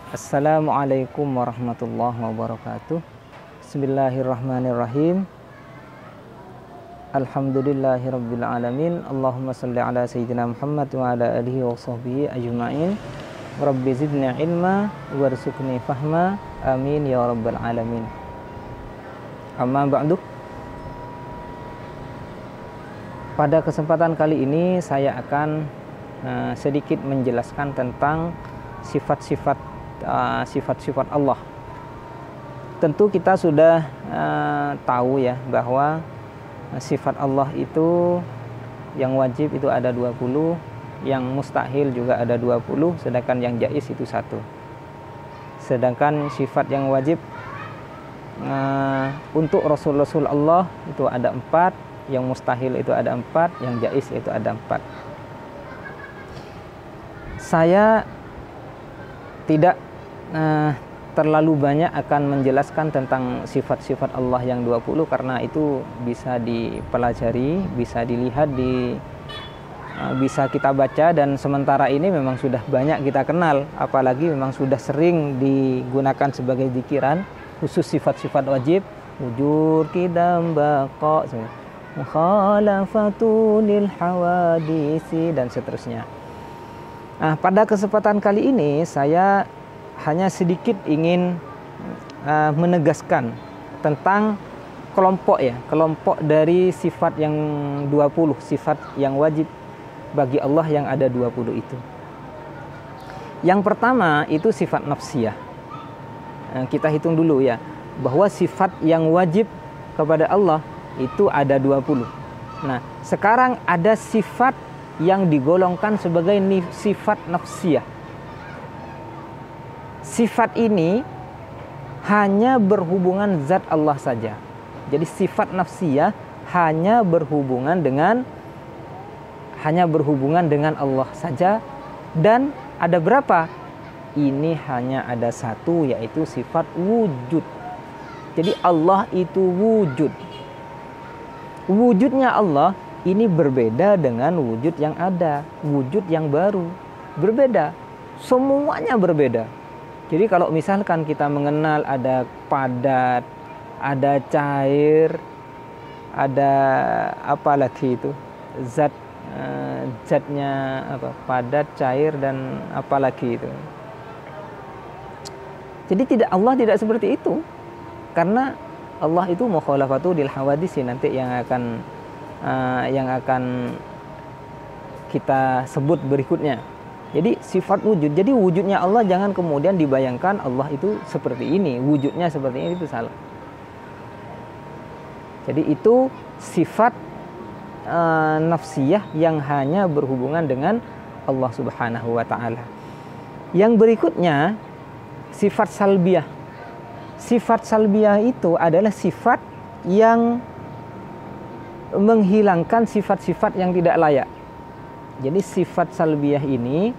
Assalamualaikum warahmatullahi wabarakatuh. Bismillahirrahmanirrahim. Alhamdulillahirabbil alamin. Allahumma shalli ala sayyidina Muhammad wa ala alihi wa sahbihi ajma'in. Rabbi zidni ilma warzuqni fahma. Amin ya rabbal alamin. Amma ba'du. Pada kesempatan kali ini saya akan sedikit menjelaskan tentang sifat-sifat Allah. Tentu kita sudah tahu ya bahwa sifat Allah itu yang wajib itu ada 20, yang mustahil juga ada 20, sedangkan yang jaiz itu 1. Sedangkan sifat yang wajib untuk Rasul Allah itu ada 4, yang mustahil itu ada 4, yang jaiz itu ada 4. Saya tidak terlalu banyak akan menjelaskan tentang sifat-sifat Allah yang 20 karena itu bisa dipelajari, bisa dilihat, bisa kita baca, dan sementara ini memang sudah banyak kita kenal, apalagi memang sudah sering digunakan sebagai zikiran khusus sifat-sifat wajib, wujud, qidam, baqa, mukhalafatunil hawadisi, dan seterusnya. Nah, pada kesempatan kali ini saya hanya sedikit ingin menegaskan tentang kelompok dari sifat yang 20, sifat yang wajib bagi Allah yang ada 20 itu. Yang pertama itu sifat nafsiyah. Kita hitung dulu ya, bahwa sifat yang wajib kepada Allah itu ada 20. Nah, sekarang ada sifat yang digolongkan sebagai sifat nafsiyah. Sifat ini hanya berhubungan zat Allah saja. Jadi sifat nafsiyah hanya berhubungan dengan Allah saja. Dan ada berapa? Ini hanya ada 1, yaitu sifat wujud. Jadi Allah itu wujud. Wujudnya Allah ini berbeda dengan wujud yang ada, wujud yang baru, berbeda. Semuanya berbeda. Jadi kalau misalkan kita mengenal ada padat, ada cair, ada apa lagi itu? Zatnya apa? Padat, cair, dan apa lagi itu? Jadi Allah tidak seperti itu. Karena Allah itu mukhalafatul hawadisi, nanti yang akan kita sebut berikutnya. Jadi sifat wujud. Jadi wujudnya Allah jangan kemudian dibayangkan Allah itu seperti ini, wujudnya seperti ini, itu salah. Jadi itu sifat nafsiyah yang hanya berhubungan dengan Allah Subhanahu wa taala. Yang berikutnya sifat salbiyah. Sifat salbiyah itu adalah sifat yang menghilangkan sifat-sifat yang tidak layak. Jadi sifat salbiyah ini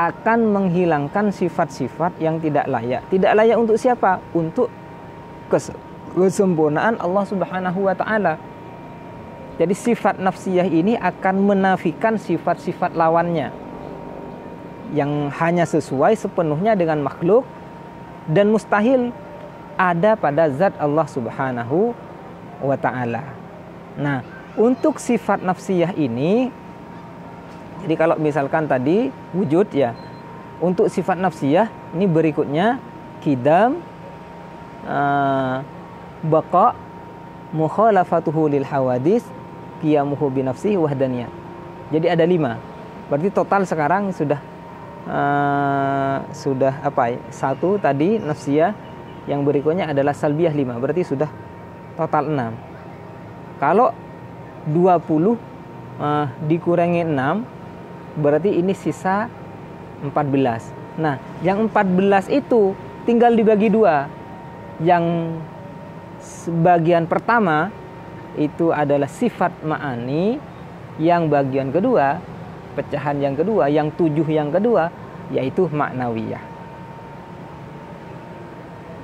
akan menghilangkan sifat-sifat yang tidak layak. Tidak layak untuk siapa? Untuk kesempurnaan Allah Subhanahu wa taala. Jadi sifat nafsiyah ini akan menafikan sifat-sifat lawannya yang hanya sesuai sepenuhnya dengan makhluk dan mustahil ada pada zat Allah Subhanahu wa taala. Nah, untuk sifat nafsiyah ini, jadi kalau misalkan tadi wujud ya, untuk sifat nafsiyah ini berikutnya qidam, baqa, mukhalafatuhu lil hawadis, qiyamuhu bi nafsihi wahdaniyah. Jadi ada 5. Berarti total sekarang sudah apa ya? 1 tadi nafsiyah, yang berikutnya adalah salbiyah 5. Berarti sudah total 6. Kalau 20 dikurangi 6, berarti ini sisa 14. Nah, yang 14 itu tinggal dibagi 2. Yang bagian pertama itu adalah sifat ma'ani, yang bagian kedua, pecahan yang kedua, yang 7 yang kedua, yaitu maknawiyah.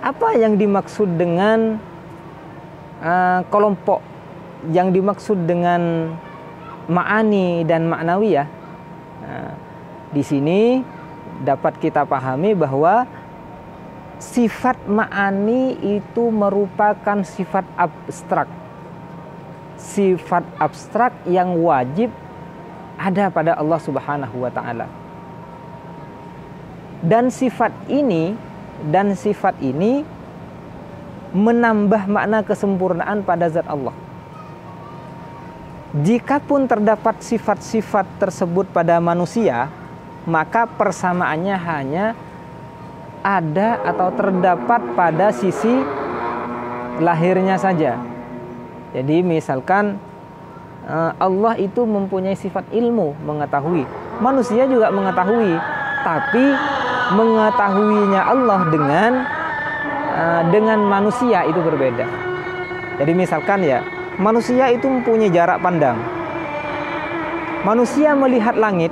Apa yang dimaksud dengan kelompok, yang dimaksud dengan ma'ani dan maknawiyah? Di sini dapat kita pahami bahwa sifat ma'ani itu merupakan sifat abstrak. Sifat abstrak yang wajib ada pada Allah Subhanahu wa taala. Dan sifat ini menambah makna kesempurnaan pada zat Allah. Jikapun terdapat sifat-sifat tersebut pada manusia, maka persamaannya hanya ada atau terdapat pada sisi lahirnya saja. Jadi misalkan Allah itu mempunyai sifat ilmu, mengetahui. Manusia juga mengetahui, tapi mengetahuinya Allah dengan manusia itu berbeda. Jadi misalkan ya, manusia itu mempunyai jarak pandang. Manusia melihat langit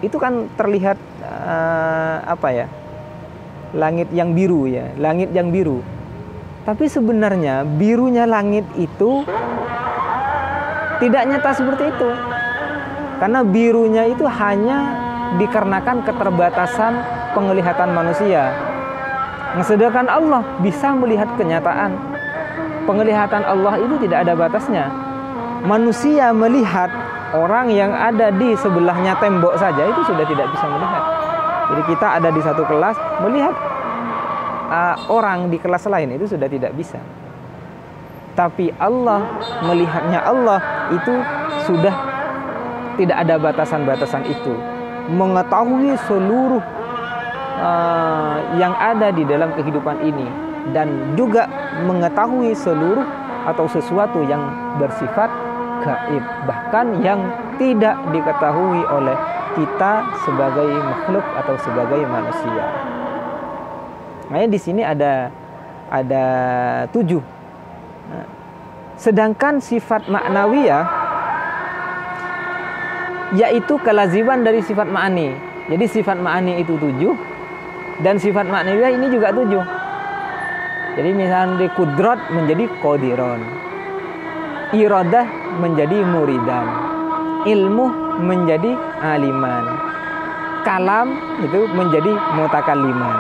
itu kan terlihat langit yang biru ya, langit yang biru. Tapi sebenarnya birunya langit itu tidak nyata seperti itu. Karena birunya itu hanya dikarenakan keterbatasan penglihatan manusia. Sedangkan Allah bisa melihat kenyataan. Penglihatan Allah itu tidak ada batasnya. Manusia melihat orang yang ada di sebelahnya tembok saja itu sudah tidak bisa melihat. Jadi kita ada di satu kelas, melihat orang di kelas lain itu sudah tidak bisa. Tapi Allah, melihatnya Allah itu sudah tidak ada batasan-batasan itu. Mengetahui seluruh yang ada di dalam kehidupan ini, dan juga mengetahui seluruh atau sesuatu yang bersifat gaib, bahkan yang tidak diketahui oleh kita sebagai makhluk atau sebagai manusia. Makanya di sini ada 7. Sedangkan sifat maknawiyah yaitu kelaziman dari sifat ma'ani. Jadi sifat ma'ani itu 7 dan sifat maknawiyah ini juga 7. Jadi misalnya di kudrat menjadi qadiron, iradah menjadi muridan, ilmu menjadi aliman, kalam itu menjadi mutakalliman.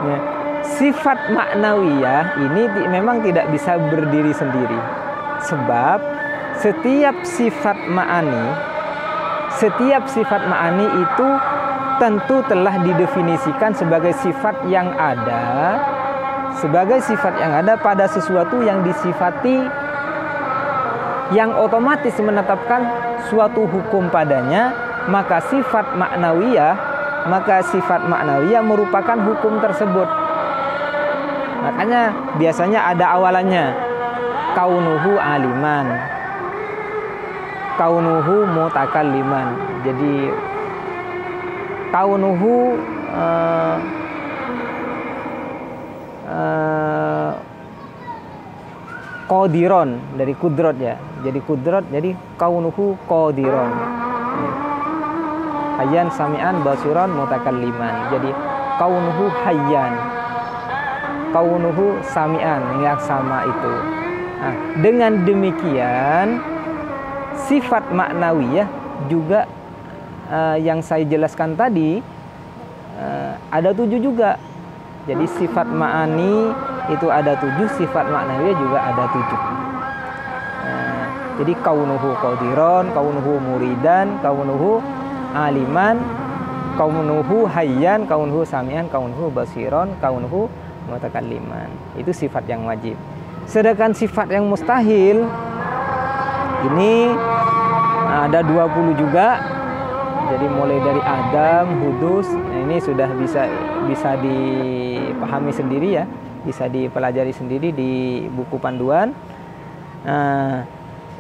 Ya. Sifat maknawiyah ini memang tidak bisa berdiri sendiri. Sebab setiap sifat ma'ani itu tentu telah didefinisikan sebagai sifat yang ada pada sesuatu yang disifati, yang otomatis menetapkan suatu hukum padanya, maka sifat maknawiyah merupakan hukum tersebut. Makanya biasanya ada awalannya kaunuhu aliman, kaunuhu mutakalliman. Jadi kaunuhu qadiron dari kudrat ya. Jadi kudrat jadi kaunuhu qadiron. Hayyan sami'an basiran mutakalliman. Jadi kaunuhu hayyan, kaunuhu sami'an, yang sama itu. Nah, dengan demikian sifat maknawiyah juga yang saya jelaskan tadi ada 7 juga. Jadi sifat ma'ani itu ada 7, sifat maknawiyah juga ada 7. Jadi kaunuhu qadiron, kaunuhu muridan, kaunuhu aliman, kaunuhu hayyan, kaunuhu sami'an, kaunuhu basiron, kaunuhu mutakalliman. Itu sifat yang wajib. Sedangkan sifat yang mustahil ini ada 20 juga. Jadi mulai dari Adam, Hudus, ini sudah bisa dipahami sendiri ya, bisa dipelajari sendiri di buku panduan.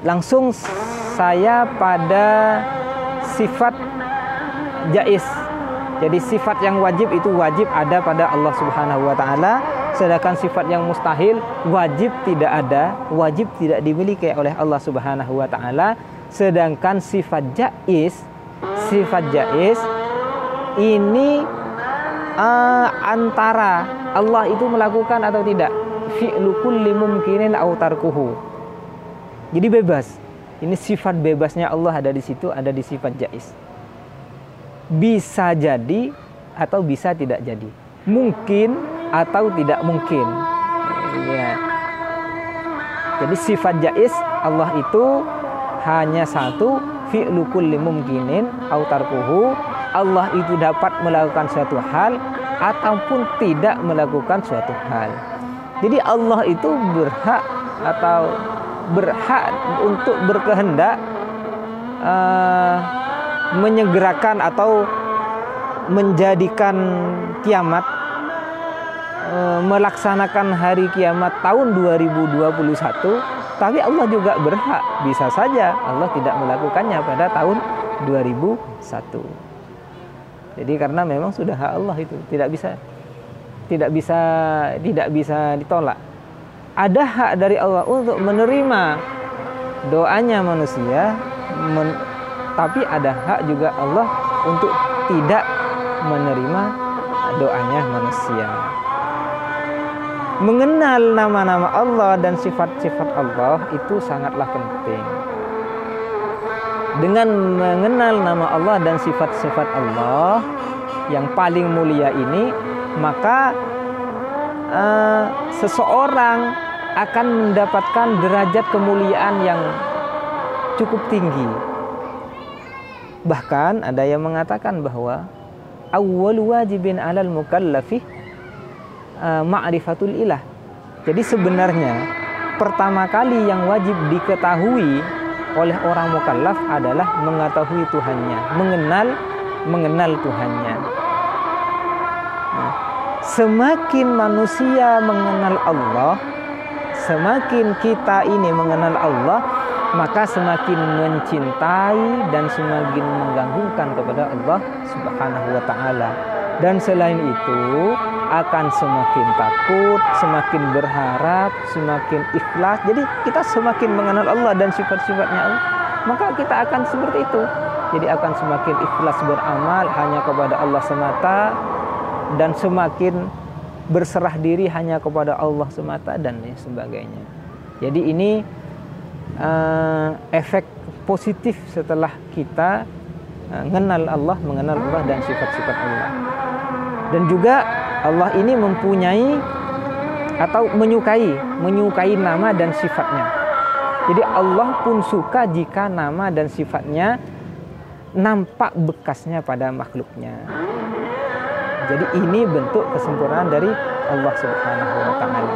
Langsung saya pada sifat jaiz. Jadi sifat yang wajib itu wajib ada pada Allah Subhanahu wa taala, sedangkan sifat yang mustahil wajib tidak ada, wajib tidak dimiliki oleh Allah Subhanahu wa taala. Sedangkan sifat jaiz ini antara Allah itu melakukan atau tidak, fi'lu kulli mumkinin aw tarkuhu. Jadi bebas. Ini sifat bebasnya Allah ada di situ, ada di sifat jaiz. Bisa jadi atau bisa tidak jadi. Mungkin atau tidak mungkin. Ya. Jadi sifat jaiz Allah itu hanya satu, fi'lu kulli mumkinin au tarkuhu. Allah itu dapat melakukan suatu hal ataupun tidak melakukan suatu hal. Jadi Allah itu berhak untuk berkehendak menyegerakan atau menjadikan kiamat, melaksanakan hari kiamat tahun 2021, tapi Allah juga berhak, bisa saja Allah tidak melakukannya pada tahun 2001. Jadi karena memang sudah hak Allah itu, tidak bisa ditolak. Ada hak dari Allah untuk menerima doanya manusia, tapi ada hak juga Allah untuk tidak menerima doanya manusia. Mengenal nama-nama Allah dan sifat-sifat Allah itu sangatlah penting. Dengan mengenal nama Allah dan sifat-sifat Allah yang paling mulia ini, maka seseorang akan mendapatkan derajat kemuliaan yang cukup tinggi. Bahkan ada yang mengatakan bahwa awwalu wajibin 'alal mukallafi ma'rifatul ilah. Jadi sebenarnya pertama kali yang wajib diketahui oleh orang mukallaf adalah mengetahui Tuhannya, mengenal Tuhannya. Nah, semakin manusia mengenal Allah, semakin kita ini mengenal Allah, maka semakin mencintai dan semakin menggantungkan kepada Allah Subhanahu wa taala. Dan selain itu akan semakin takut, semakin berharap, semakin ikhlas. Jadi kita semakin mengenal Allah dan sifat-sifatnya Allah, maka kita akan seperti itu. Jadi akan semakin ikhlas beramal hanya kepada Allah semata, dan semakin berserah diri hanya kepada Allah semata dan sebagainya. Jadi ini efek positif setelah kita mengenal Allah dan sifat-sifat Allah. Dan juga Allah ini mempunyai atau menyukai nama dan sifatnya. Jadi Allah pun suka jika nama dan sifatnya nampak bekasnya pada makhluknya. Jadi ini bentuk kesempurnaan dari Allah Subhanahu wa taala.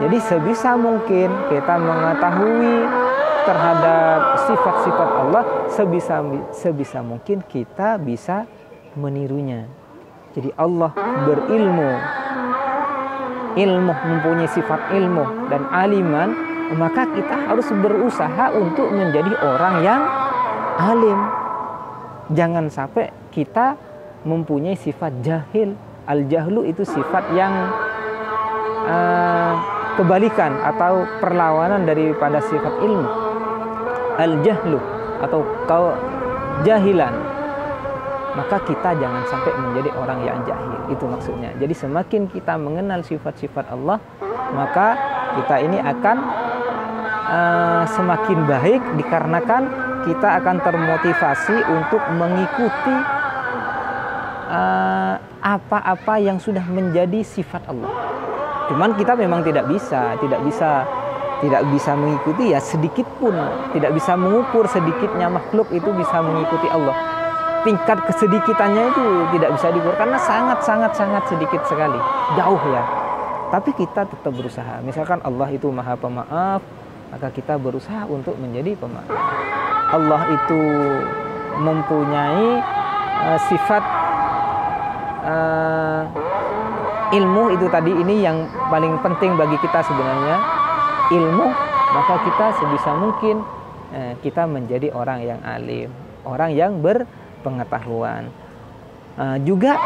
Jadi sebisa mungkin kita mengetahui terhadap sifat-sifat Allah, sebisa mungkin kita bisa menirunya. Jadi Allah berilmu, mempunyai sifat ilmu dan aliman, maka kita harus berusaha untuk menjadi orang yang alim. Jangan sampai kita mempunyai sifat jahil. Al-jahlu itu sifat yang kebalikan atau perlawanan daripada sifat ilmu. Al-jahlu atau jahilan. Maka kita jangan sampai menjadi orang yang jahil. Itu maksudnya. Jadi semakin kita mengenal sifat-sifat Allah, maka kita ini akan semakin baik, dikarenakan kita akan termotivasi untuk mengikuti apa-apa yang sudah menjadi sifat Allah. Cuman kita memang tidak bisa mengikuti ya sedikit pun, tidak bisa mengukur sedikitnya makhluk itu bisa mengikuti Allah. Tingkat kesedikitannya itu tidak bisa diukur karena sangat sedikit sekali, jauh ya. Tapi kita tetap berusaha. Misalkan Allah itu Maha Pemaaf, maka kita berusaha untuk menjadi pemaaf. Allah itu mempunyai sifat ilmu, itu tadi ini yang paling penting bagi kita sebenarnya, ilmu. Maka kita sebisa mungkin kita menjadi orang yang alim, orang yang berpengetahuan. Juga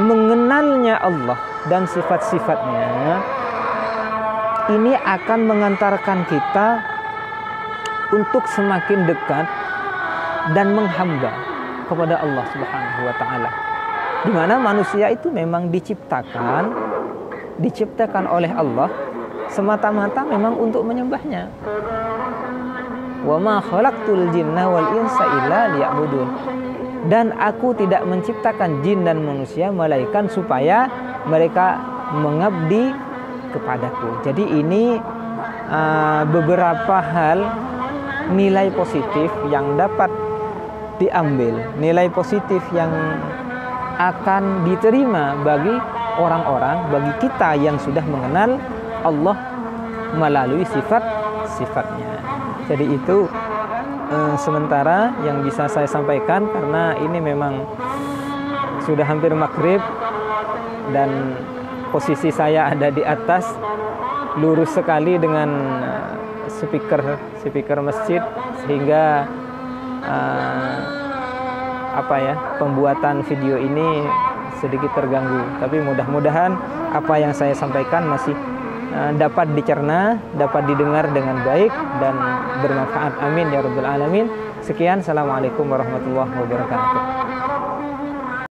mengenalnya Allah dan sifat-sifatnya ini akan mengantarkan kita untuk semakin dekat dan menghamba kepada Allah Subhanahu wa taala. Di mana manusia itu memang diciptakan oleh Allah semata-mata memang untuk menyembahnya. Wa ma khalaqtul jinna wal insa illa liya'budun. Dan aku tidak menciptakan jin dan manusia melainkan supaya mereka mengabdi kepadaku. Jadi ini beberapa hal nilai positif yang dapat diambil, nilai positif yang akan diterima bagi orang-orang, bagi kita yang sudah mengenal Allah melalui sifat-sifatnya. Jadi itu sementara yang bisa saya sampaikan, karena ini memang sudah hampir maghrib dan posisi saya ada di atas, lurus sekali dengan speaker masjid, sehingga pembuatan video ini sedikit terganggu. Tapi mudah-mudahan apa yang saya sampaikan masih dapat dicerna, dapat didengar dengan baik dan bermanfaat. Amin ya rabbal alamin. Sekian, assalamualaikum warahmatullahi wabarakatuh.